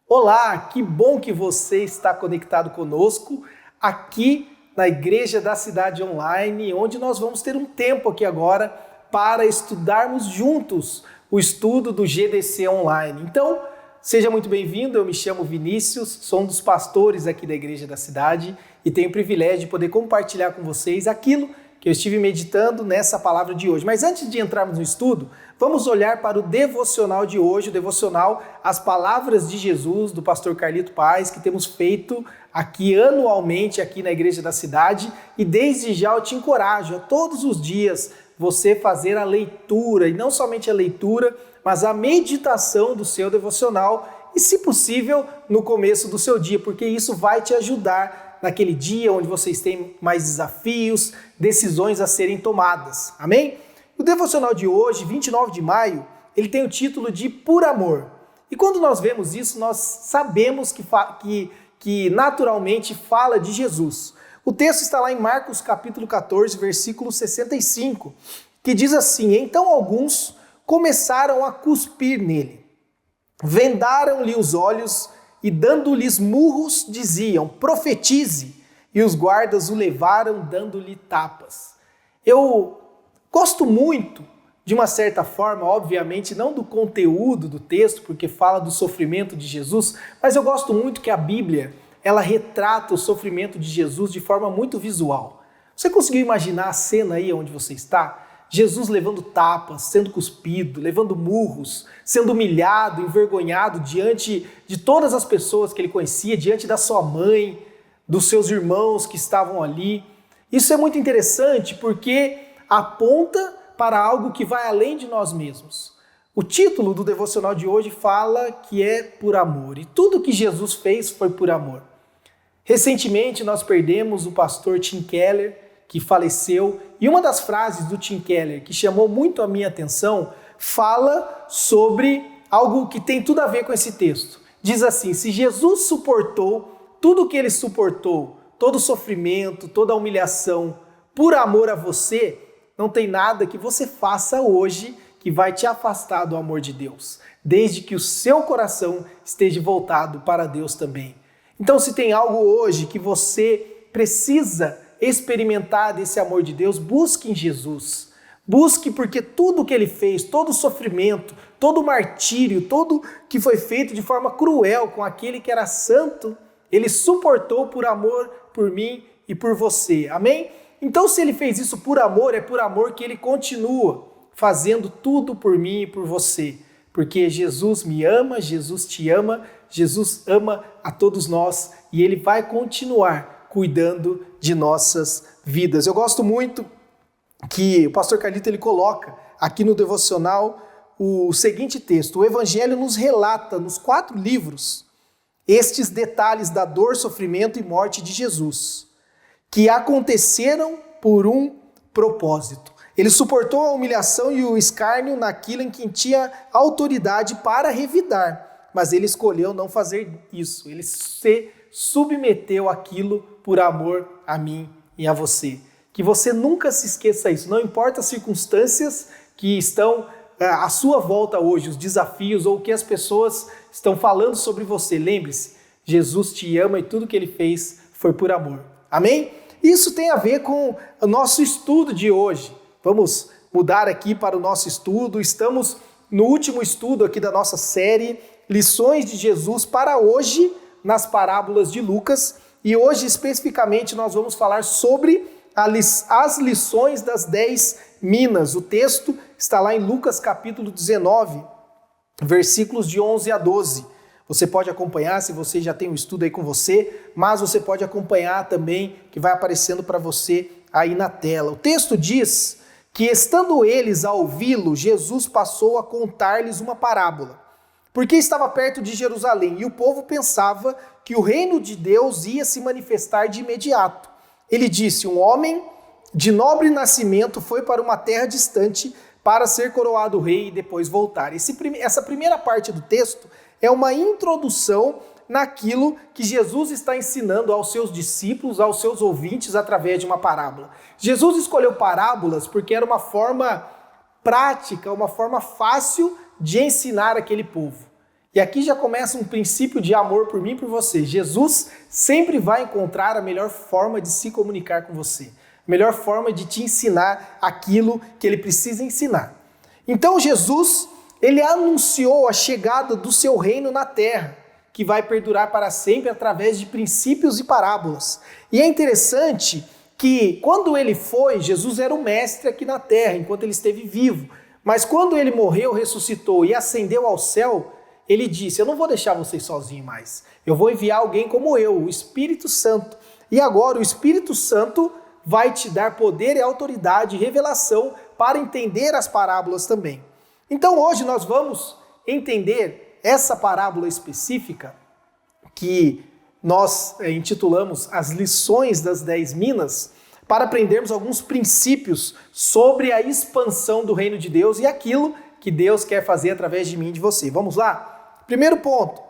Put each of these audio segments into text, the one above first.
Olá, que bom que você está conectado conosco aqui na Igreja da Cidade Online, onde nós vamos ter um tempo aqui agora para estudarmos juntos o estudo do GDC Online. Então, seja muito bem-vindo, eu me chamo Vinícius, sou um dos pastores aqui da Igreja da Cidade e tenho o privilégio de poder compartilhar com vocês aquilo que eu estive meditando nessa palavra de hoje. Mas antes de entrarmos no estudo, vamos olhar para o devocional de hoje, o devocional As Palavras de Jesus, do pastor Carlito Paes, que temos feito aqui anualmente aqui na Igreja da Cidade. E desde já eu te encorajo a todos os dias você fazer a leitura, e não somente a leitura, mas a meditação do seu devocional e, se possível, no começo do seu dia, porque isso vai te ajudar naquele dia onde vocês têm mais desafios, decisões a serem tomadas. Amém? O devocional de hoje, 29 de maio, ele tem o título de Por Amor. E quando nós vemos isso, nós sabemos que naturalmente fala de Jesus. O texto está lá em Marcos capítulo 14, versículo 65, que diz assim: Então alguns começaram a cuspir nele, vendaram-lhe os olhos e dando-lhes murros diziam: profetize, e os guardas o levaram dando-lhe tapas. Eu gosto muito, de uma certa forma, obviamente, não do conteúdo do texto, porque fala do sofrimento de Jesus, mas eu gosto muito que a Bíblia, ela retrata o sofrimento de Jesus de forma muito visual. Você conseguiu imaginar a cena aí onde você está? Jesus levando tapas, sendo cuspido, levando murros, sendo humilhado, envergonhado diante de todas as pessoas que ele conhecia, diante da sua mãe, dos seus irmãos que estavam ali. Isso é muito interessante porque aponta para algo que vai além de nós mesmos. O título do devocional de hoje fala que é por amor, e tudo que Jesus fez foi por amor. Recentemente nós perdemos o pastor Tim Keller, que faleceu, e uma das frases do Tim Keller que chamou muito a minha atenção fala sobre algo que tem tudo a ver com esse texto. Diz assim: se Jesus suportou tudo o que ele suportou, todo o sofrimento, toda a humilhação, por amor a você, não tem nada que você faça hoje que vai te afastar do amor de Deus, desde que o seu coração esteja voltado para Deus também. Então, se tem algo hoje que você precisa experimentar desse amor de Deus, busque em Jesus. Busque, porque tudo que ele fez, todo o sofrimento, todo o martírio, tudo que foi feito de forma cruel com aquele que era santo, ele suportou por amor por mim e por você. Amém? Então, se ele fez isso por amor, é por amor que ele continua fazendo tudo por mim e por você. Porque Jesus me ama, Jesus te ama, Jesus ama a todos nós e ele vai continuar cuidando de nossas vidas. Eu gosto muito que o pastor Carlito ele coloca aqui no devocional o seguinte texto: o Evangelho nos relata nos 4 livros estes detalhes da dor, sofrimento e morte de Jesus, que aconteceram por um propósito. Ele suportou a humilhação e o escárnio naquilo em quem tinha autoridade para revidar, mas ele escolheu não fazer isso. Ele se submeteu àquilo por amor a mim e a você. Que você nunca se esqueça isso. Não importa as circunstâncias que estão à sua volta hoje, os desafios ou o que as pessoas estão falando sobre você. Lembre-se, Jesus te ama e tudo que ele fez foi por amor. Amém? Isso tem a ver com o nosso estudo de hoje. Vamos mudar aqui para o nosso estudo. Estamos no último estudo aqui da nossa série Lições de Jesus para hoje, nas parábolas de Lucas. E hoje, especificamente, nós vamos falar sobre as lições das 10 minas. O texto está lá em Lucas capítulo 19, versículos de 11 a 12. Você pode acompanhar, se você já tem um estudo aí com você, mas você pode acompanhar também, que vai aparecendo para você aí na tela. O texto diz que, estando eles a ouvi-lo, Jesus passou a contar-lhes uma parábola, porque estava perto de Jerusalém, e o povo pensava que o reino de Deus ia se manifestar de imediato. Ele disse: um homem de nobre nascimento foi para uma terra distante para ser coroado rei e depois voltar. Essa primeira parte do texto é uma introdução naquilo que Jesus está ensinando aos seus discípulos, aos seus ouvintes, através de uma parábola. Jesus escolheu parábolas porque era uma forma prática, uma forma fácil de ensinar aquele povo. E aqui já começa um princípio de amor por mim e por você. Jesus sempre vai encontrar a melhor forma de se comunicar com você, a melhor forma de te ensinar aquilo que ele precisa ensinar. Então Jesus, ele anunciou a chegada do seu reino na terra, que vai perdurar para sempre através de princípios e parábolas. E é interessante que quando ele foi, Jesus era o mestre aqui na terra, enquanto ele esteve vivo. Mas quando ele morreu, ressuscitou e ascendeu ao céu, ele disse: eu não vou deixar vocês sozinhos mais. Eu vou enviar alguém como eu, o Espírito Santo. E agora o Espírito Santo vai te dar poder e autoridade e revelação para entender as parábolas também. Então hoje nós vamos entender essa parábola específica que nós intitulamos As Lições das 10 Minas, para aprendermos alguns princípios sobre a expansão do reino de Deus e aquilo que Deus quer fazer através de mim e de você. Vamos lá? Primeiro ponto,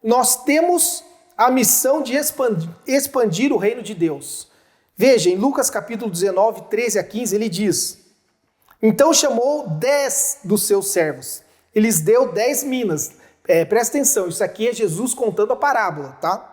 nós temos a missão de expandir o reino de Deus. Veja, em Lucas capítulo 19, 13 a 15, ele diz: então chamou 10 dos seus servos e lhes deu 10 minas. Presta atenção, isso aqui é Jesus contando a parábola, tá?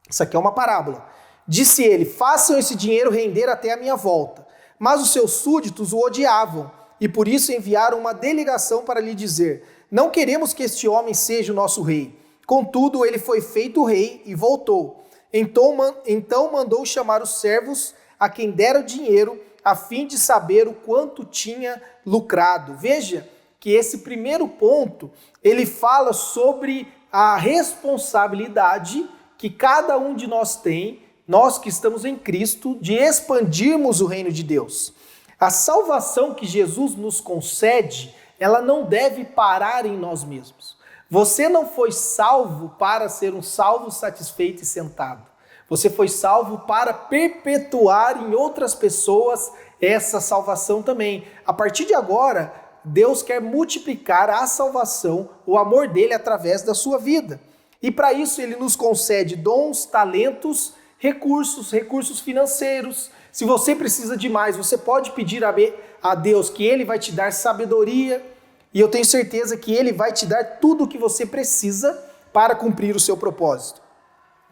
Isso aqui é uma parábola. Disse ele: façam esse dinheiro render até a minha volta. Mas os seus súditos o odiavam e por isso enviaram uma delegação para lhe dizer: não queremos que este homem seja o nosso rei. Contudo, ele foi feito rei e voltou. Então mandou chamar os servos a quem dera o dinheiro, a fim de saber o quanto tinha lucrado. Veja que esse primeiro ponto, ele fala sobre a responsabilidade que cada um de nós tem, nós que estamos em Cristo, de expandirmos o reino de Deus. A salvação que Jesus nos concede, ela não deve parar em nós mesmos. Você não foi salvo para ser um salvo satisfeito e sentado. Você foi salvo para perpetuar em outras pessoas essa salvação também. A partir de agora, Deus quer multiplicar a salvação, o amor dele através da sua vida. E para isso ele nos concede dons, talentos, recursos financeiros. Se você precisa de mais, você pode pedir a Deus que ele vai te dar sabedoria. E eu tenho certeza que ele vai te dar tudo o que você precisa para cumprir o seu propósito.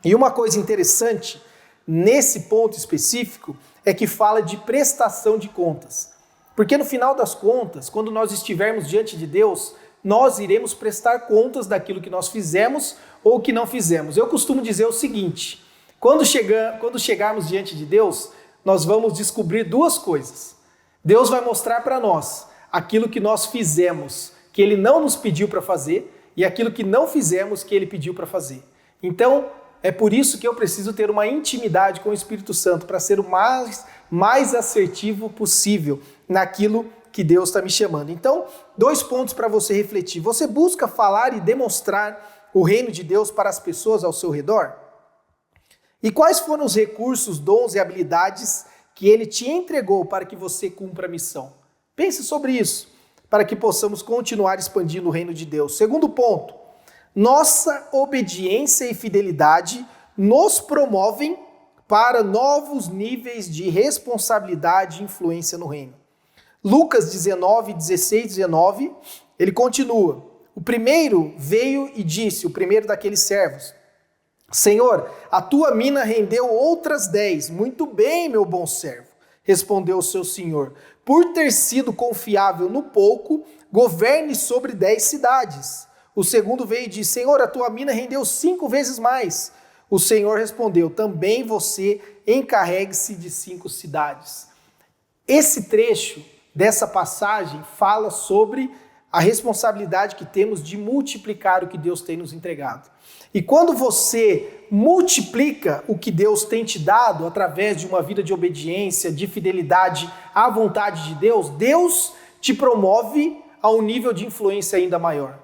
E uma coisa interessante nesse ponto específico é que fala de prestação de contas. Porque no final das contas, quando nós estivermos diante de Deus, nós iremos prestar contas daquilo que nós fizemos ou que não fizemos. Eu costumo dizer o seguinte: quando chegarmos diante de Deus, nós vamos descobrir duas coisas. Deus vai mostrar para nós aquilo que nós fizemos, que Ele não nos pediu para fazer, e aquilo que não fizemos, que Ele pediu para fazer. Então, é por isso que eu preciso ter uma intimidade com o Espírito Santo, para ser o mais assertivo possível naquilo que Deus está me chamando. Então, 2 pontos para você refletir. Você busca falar e demonstrar o reino de Deus para as pessoas ao seu redor? E quais foram os recursos, dons e habilidades que Ele te entregou para que você cumpra a missão? Pense sobre isso, para que possamos continuar expandindo o reino de Deus. Segundo ponto, nossa obediência e fidelidade nos promovem para novos níveis de responsabilidade e influência no reino. Lucas 19, 16, 19, ele continua. O primeiro veio e disse, o primeiro daqueles servos: Senhor, a tua mina rendeu outras 10. Muito bem, meu bom servo, respondeu o seu senhor. Por ter sido confiável no pouco, governe sobre 10 cidades. O segundo veio e disse: Senhor, a tua mina rendeu 5 vezes mais. O Senhor respondeu: também você encarregue-se de 5 cidades. Esse trecho dessa passagem fala sobre a responsabilidade que temos de multiplicar o que Deus tem nos entregado. E quando você multiplica o que Deus tem te dado através de uma vida de obediência, de fidelidade à vontade de Deus, Deus te promove a um nível de influência ainda maior.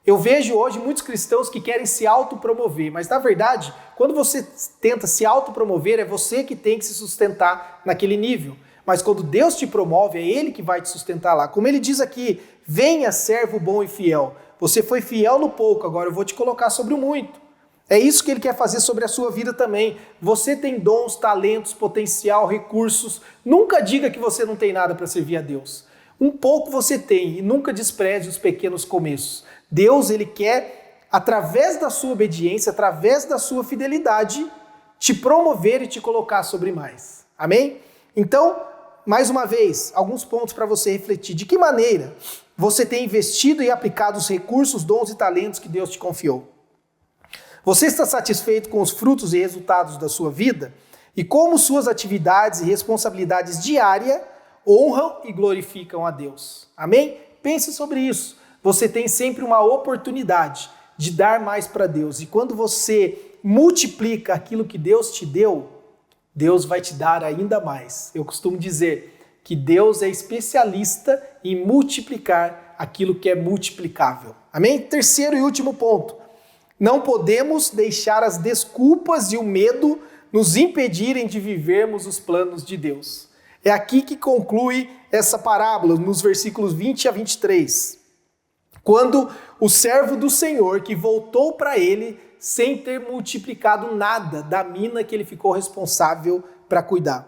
Eu vejo hoje muitos cristãos que querem se autopromover, mas na verdade, quando você tenta se autopromover, é você que tem que se sustentar naquele nível. Mas quando Deus te promove, é Ele que vai te sustentar lá. Como Ele diz aqui: venha, servo bom e fiel. Você foi fiel no pouco, agora eu vou te colocar sobre o muito. É isso que Ele quer fazer sobre a sua vida também. Você tem dons, talentos, potencial, recursos. Nunca diga que você não tem nada para servir a Deus. Um pouco você tem, e nunca despreze os pequenos começos. Deus, Ele quer através da sua obediência, através da sua fidelidade, te promover e te colocar sobre mais. Amém? Então, mais uma vez, alguns pontos para você refletir. De que maneira você tem investido e aplicado os recursos, dons e talentos que Deus te confiou? Você está satisfeito com os frutos e resultados da sua vida? E como suas atividades e responsabilidades diárias honram e glorificam a Deus? Amém? Pense sobre isso. Você tem sempre uma oportunidade de dar mais para Deus. E quando você multiplica aquilo que Deus te deu, Deus vai te dar ainda mais. Eu costumo dizer que Deus é especialista em multiplicar aquilo que é multiplicável. Amém? Terceiro e último ponto. Não podemos deixar as desculpas e o medo nos impedirem de vivermos os planos de Deus. É aqui que conclui essa parábola, nos versículos 20 a 23. Quando o servo do Senhor, que voltou para ele sem ter multiplicado nada da mina que ele ficou responsável para cuidar.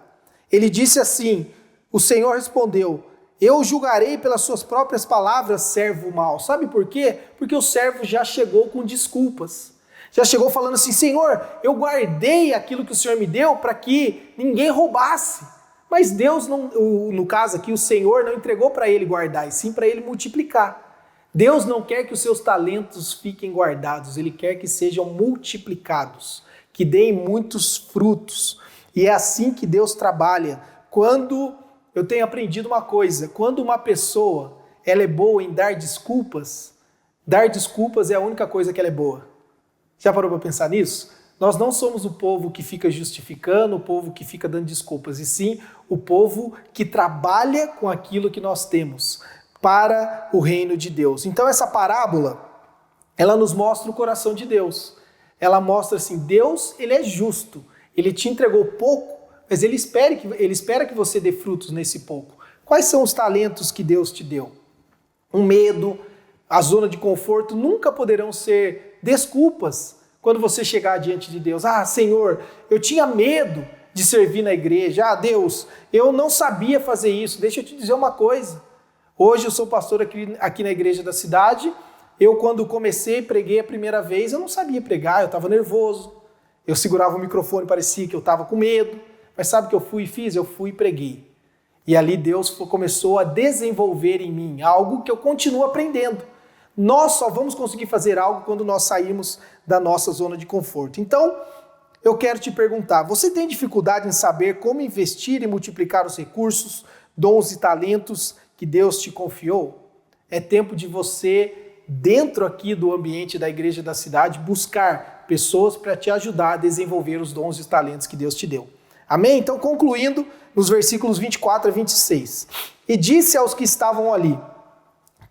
Ele disse assim, o Senhor respondeu, eu julgarei pelas suas próprias palavras, servo mau. Sabe por quê? Porque o servo já chegou com desculpas. Já chegou falando assim, Senhor, eu guardei aquilo que o Senhor me deu para que ninguém roubasse. Mas Deus, não, no caso aqui, o Senhor não entregou para ele guardar, e sim para ele multiplicar. Deus não quer que os seus talentos fiquem guardados, Ele quer que sejam multiplicados, que deem muitos frutos. E é assim que Deus trabalha. Quando eu tenho aprendido uma coisa, quando uma pessoa ela é boa em dar desculpas é a única coisa que ela é boa. Já parou para pensar nisso? Nós não somos o povo que fica justificando, o povo que fica dando desculpas, e sim o povo que trabalha com aquilo que nós temos para o reino de Deus. Então essa parábola, ela nos mostra o coração de Deus. Ela mostra assim, Deus, Ele é justo. Ele te entregou pouco, mas Ele espera que você dê frutos nesse pouco. Quais são os talentos que Deus te deu? O medo, a zona de conforto nunca poderão ser desculpas quando você chegar diante de Deus. Ah, Senhor, eu tinha medo de servir na igreja. Ah, Deus, eu não sabia fazer isso. Deixa eu te dizer uma coisa. Hoje eu sou pastor aqui na igreja da cidade. Eu, quando comecei, preguei a primeira vez, eu não sabia pregar, eu estava nervoso. Eu segurava o microfone, parecia que eu estava com medo. Mas sabe o que eu fui e fiz? Eu fui e preguei. E ali Deus começou a desenvolver em mim algo que eu continuo aprendendo. Nós só vamos conseguir fazer algo quando nós sairmos da nossa zona de conforto. Então, eu quero te perguntar, você tem dificuldade em saber como investir e multiplicar os recursos, dons e talentos que Deus te confiou? É tempo de você, dentro aqui do ambiente da igreja da cidade, buscar pessoas para te ajudar a desenvolver os dons e talentos que Deus te deu. Amém? Então, concluindo, nos versículos 24 a 26. E disse aos que estavam ali,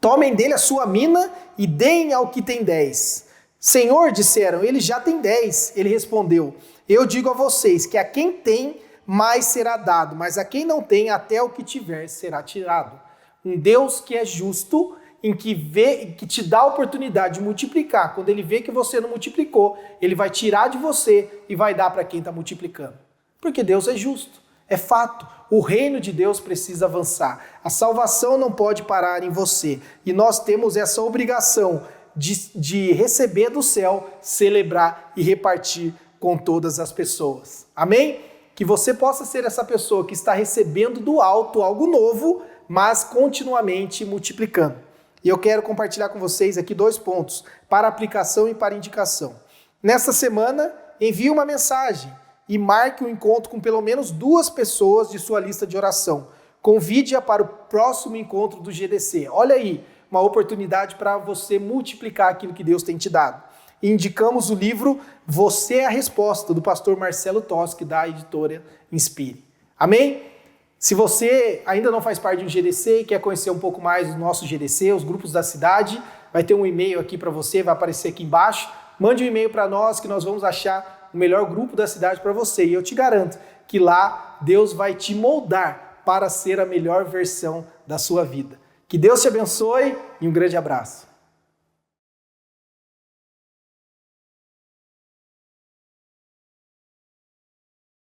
tomem dele a sua mina e deem ao que tem 10. Senhor, disseram, ele já tem 10. Ele respondeu, eu digo a vocês que a quem tem, mais será dado, mas a quem não tem, até o que tiver será tirado. Um Deus que é justo, em que te dá a oportunidade de multiplicar. Quando Ele vê que você não multiplicou, Ele vai tirar de você e vai dar para quem está multiplicando. Porque Deus é justo, é fato. O reino de Deus precisa avançar. A salvação não pode parar em você. E nós temos essa obrigação de receber do céu, celebrar e repartir com todas as pessoas. Amém? Que você possa ser essa pessoa que está recebendo do alto algo novo, mas continuamente multiplicando. E eu quero compartilhar com vocês aqui 2 pontos, para aplicação e para indicação. Nesta semana, envie uma mensagem e marque um encontro com pelo menos 2 pessoas de sua lista de oração. Convide-a para o próximo encontro do GDC. Olha aí, uma oportunidade para você multiplicar aquilo que Deus tem te dado. E indicamos o livro Você é a Resposta, do pastor Marcelo Toschi, da editora Inspire. Amém? Se você ainda não faz parte de um GDC e quer conhecer um pouco mais do nosso GDC, os grupos da cidade, vai ter um e-mail aqui para você, vai aparecer aqui embaixo. Mande um e-mail para nós que nós vamos achar o melhor grupo da cidade para você. E eu te garanto que lá Deus vai te moldar para ser a melhor versão da sua vida. Que Deus te abençoe e um grande abraço.